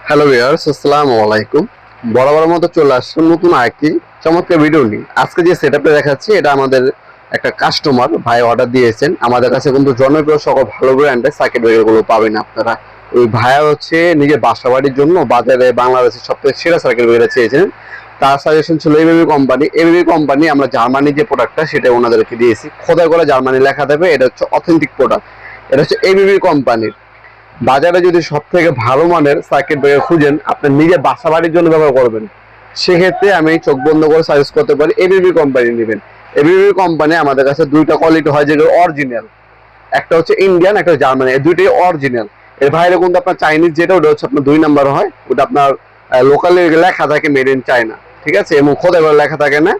Hello viewers, আসসালামু আলাইকুম। বরাবরের মতো চলে আসলাম নতুন আরেকটি চমৎকার ভিডিও নিয়ে। আজকে যে সেটআপটা দেখাচ্ছি এটা আমাদের একটা কাস্টমার ভাই অর্ডার দিয়েছেন। আমাদের কাছে কিন্তু জনপ্রিয় সকল ভালো ব্র্যান্ডের সার্কিট ব্রেকারগুলো পাবেন আপনারা। ওই ভাইয়া হচ্ছে নিজের বাসাবাড়ির জন্য বাজারে বাংলাদেশের সবথেকে সেরা সার্কিট ব্রেকার চেয়েছেন। তার সাজেশন ছিল এবিবি কোম্পানি। এবিবি কোম্পানি আমরা জার্মানির যে প্রোডাক্টটা সেটা ওনাদেরকে দিয়েছি। খোদাই করে জার্মানি লেখা দেবে, এটা হচ্ছে অথেন্টিক প্রোডাক্ট। এটা হচ্ছে এবিবি কোম্পানির। বাজারে যদি সব থেকে ভালো মানের সার্কিট ব্রেকার খুঁজেন, আপনি নিজে বাসা বাড়ির জন্য ব্যবহার করবেন, সেক্ষেত্রে আমি চোখ বন্ধ করে সাজেস্ট করতে পারি এবিবি কোম্পানি নেবেন। এবিবি কোম্পানি আমাদের কাছে দুইটা কোয়ালিটি হয়, যেগুলো অরিজিনাল। একটা হচ্ছে ইন্ডিয়ান, একটা জার্মানি, এই দুইটাই অরিজিনাল। এর বাইরে কিন্তু আপনার চাইনিজ যেটা, ওটা হচ্ছে আপনার 2 নাম্বার হয়, ওটা আপনার লোকালি লেখা থাকে মেড ইন চায়না, ঠিক আছে, এবং খোদাই করে লেখা থাকে না,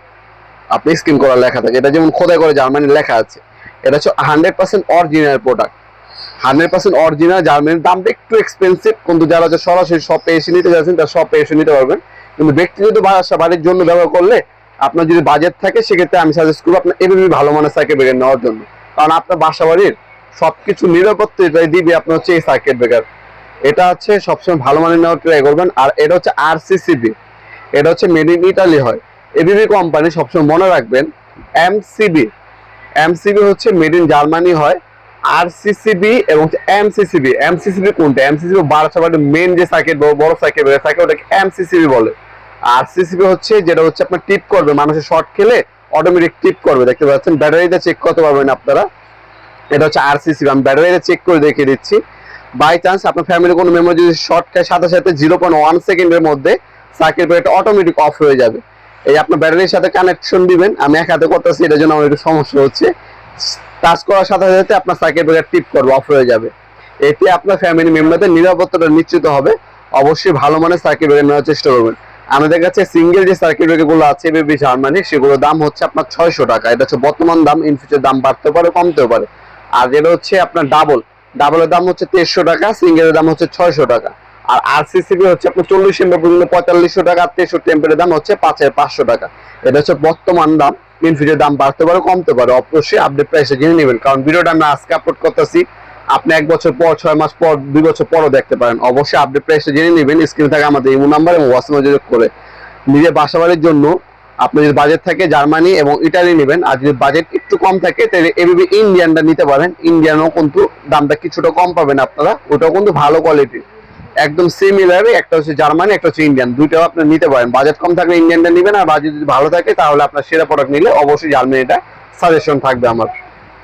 আপনি স্ক্রিন করা লেখা থাকে। এটা যেমন খোদাই করে জার্মানি লেখা আছে, এটা হচ্ছে 100% অরিজিনাল প্রোডাক্ট। 100% অরিজিনাল জার্মানির। দামটা একটু এক্সপেন্সিভ, কিন্তু যারা হচ্ছে সরাসরি শপে এসে নিতে যাচ্ছেন তারা শপে এসে নিতে পারবেন। কিন্তু ব্যক্তিগত বাসা বাড়ির জন্য ব্যবহার করলে আপনার যদি বাজেট থাকে, সেক্ষেত্রে আমি সাজেস্ট করবো আপনার এবিবি ভালো মানের সার্কিট ব্রেকার নেওয়ার জন্য। কারণ আপনার বাসা বাড়ির সবকিছু নিরাপত্তা এটাই দিবে আপনার হচ্ছে এই সার্কিট ব্রেকার। এটা হচ্ছে সবসময় ভালো মানের নেওয়ার ট্রাই করবেন। আর এটা হচ্ছে আরসিসিবি, এটা হচ্ছে মেড ইন ইটালি হয়। এবিবি কোম্পানি সবসময় মনে রাখবেন, এমসিবি, এমসিবি হচ্ছে মেড ইন জার্মানি হয়। আরসিসিবি এবং এমসিসিবি, এমসিসিবি কোনটা? এমসিসিবি বাসাবাড়ির মেন যে সার্কিট, বড় সার্কিট থাকে, ওটাকে এমসিসিবি বলে। আরসিসিবি হচ্ছে যেটা হচ্ছে আপনার টিপ করবে, মানুষের শর্ট খেলে অটোমেটিক টিপ করবে, দেখতে পাচ্ছেন, ব্যাটারিতে চেক করতে পারবেন আপনারা। এটা হচ্ছে আরসিসিবি। আমি ব্যাটারিতে চেক করে দেখিয়ে দিচ্ছি। বাই চান্স আপনার ফ্যামিলি কোনো মেমোরি যদি শর্ট খায়, সাথে সাথে 0.1 সেকেন্ডের মধ্যে সার্কিট ব্রেকারটা অটোমেটিক অফ হয়ে যাবে। এই আপনার ব্যাটারির সাথে কানেকশন দিবেন, আমি এক হাতে করতেছি, এটার জন্য আমার একটু সমস্যা হচ্ছে। টাচ করার সাথে সাথে আপনার সার্কিট ব্রেকার টিপ করবে, অফ হয়ে যাবে। এতে আপনার ফ্যামিলি মেম্বারদের নিরাপত্তাটা নিশ্চিত হবে। অবশ্যই ভালো মানের সার্কিট ব্রেকার নেওয়ার চেষ্টা করবেন। আমাদের কাছে সিঙ্গেল যে সার্কিট ব্রেকার গুলো আছে এবিবি জার্মানি, সেগুলোর দাম হচ্ছে আপনার 600 টাকা। এটা হচ্ছে বর্তমান দাম, ইন ফিউচার দাম বাড়তে পারে, কমতেও পারে। আর যেটা হচ্ছে আপনার ডাবলের দাম হচ্ছে 1300 টাকা, সিঙ্গেলের দাম হচ্ছে 600 টাকা। আর আরসিসিবি হচ্ছে আপনার 40 এম্পিয়ার পর্যন্ত 4500 টাকা, 63 এম্পিয়ারের দাম হচ্ছে 5500 টাকা। এটা হচ্ছে বর্তমান দাম, ইন ফিউচার দাম বাড়তে পারে, কমতে পারে। অবশ্যই আপডেট প্রাইসে জেনে নেবেন, কারণ ভিডিওটা আমি আজকে আপলোড করতেছি, আপনি 1 বছর পর, 6 মাস পর, 2 বছর পরও দেখতে পারেন। অবশ্যই আপডেট প্রাইসে জেনে নেবেন। স্ক্রিনে থাকে আমাদের ইমো নাম্বার এবং হোয়াটসঅ্যাপ যোগাযোগ করে। নিজের বাসাবাড়ির জন্য আপনি যদি বাজেট থাকে জার্মানি এবং ইটালি নেবেন, আর যদি বাজেট একটু কম থাকে তাহলে এবিবি ইন্ডিয়ানটা নিতে পারেন। ইন্ডিয়ানও কিন্তু দামটা কিছুটা কম পাবেন আপনারা, ওটাও কিন্তু ভালো কোয়ালিটির, একদম সিমিলার। একটা হচ্ছে জার্মানি, একটা হচ্ছে ইন্ডিয়ান, দুইটাও আপনি নিতে পারেন। বাজেট কম থাকলে ইন্ডিয়ানটা নেবেন, আর বাজেট যদি ভালো থাকে তাহলে আপনার সেরা প্রোডাক্ট নিলে অবশ্যই জার্মানিটা সাজেশন থাকবে আমার।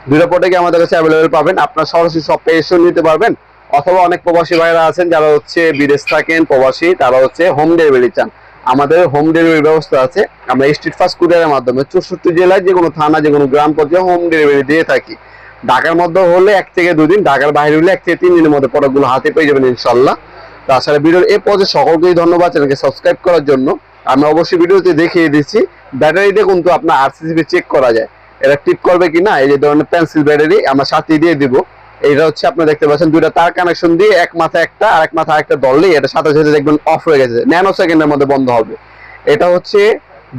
দুইটা প্রোডাক্টই আমাদের কাছে অ্যাভেলেবেল পাবেন, আপনার সরাসরি শপে এসে নিতে পারবেন। অথবা অনেক প্রবাসী ভাইরা আছেন যারা হচ্ছে বিদেশ থাকেন, প্রবাসী, তারা হচ্ছে হোম ডেলিভারি চান, আমাদের হোম ডেলিভারি ব্যবস্থা আছে। আমরা স্ট্রিট ফাস্ট কুরিয়ারের মাধ্যমে 64 জেলায় যে কোনো থানা, যে কোনো গ্রাম পর্যায়ে হোম ডেলিভারি দিয়ে থাকি। ঢাকার মধ্যে হলে 1 থেকে 2 দিন, ঢাকার বাইরে হলে 1 থেকে 3 দিনের মধ্যে প্রোডাক্টগুলো হাতে পেয়ে যাবেন ইনশাল্লাহ। তাছাড়া ভিডিওর এই পর্যায়ে সকলকেই ধন্যবাদ চ্যানেলকে সাবস্ক্রাইব করার জন্য। আমি অবশ্যই ভিডিওতে দেখিয়ে দিচ্ছি ব্যাটারিতে কিন্তু আপনার আরসিসিবি চেক করা যায়, এটা টিপ করবে কিনা। এই যে ধরনের পেন্সিল ব্যাটারি আমরা সাথে দিয়ে দিব। এটা হচ্ছে আপনারা দেখতে পাচ্ছেন, দুইটা তার কানেকশন দিয়ে এক মাথায় একটা আর এক মাথায় একটা ধরলেই এটা সাথে সাথে দেখবেন অফ হয়ে গেছে, ন্যানো সেকেন্ডের মধ্যে বন্ধ হবে। এটা হচ্ছে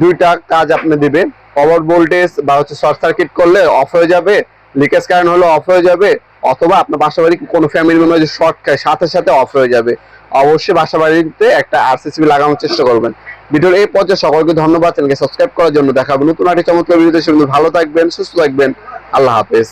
দুইটা কাজ আপনি দিবেন, ওভার ভোল্টেজ বা হচ্ছে শর্ট সার্কিট করলে অফ হয়ে যাবে, লিকেজ কারেন্ট হলে অফ হয়ে যাবে, অথবা আপনার বাসাবাড়ি কোনো ফ্যামিলি মেম্বার যদি শর্ট খায় সাথে সাথে অফ হয়ে যাবে। অবশ্যই বাসাবাড়িতে একটা আরসিসিবি লাগানোর চেষ্টা করবেন। ভিডিওর এই পর্যায়ে সকলকে ধন্যবাদ চ্যানেলকে সাবস্ক্রাইব করার জন্য। দেখা হবে নতুন একটি চমৎকার ভিডিওতে। ভালো থাকবেন, সুস্থ থাকবেন, আল্লাহ হাফেজ।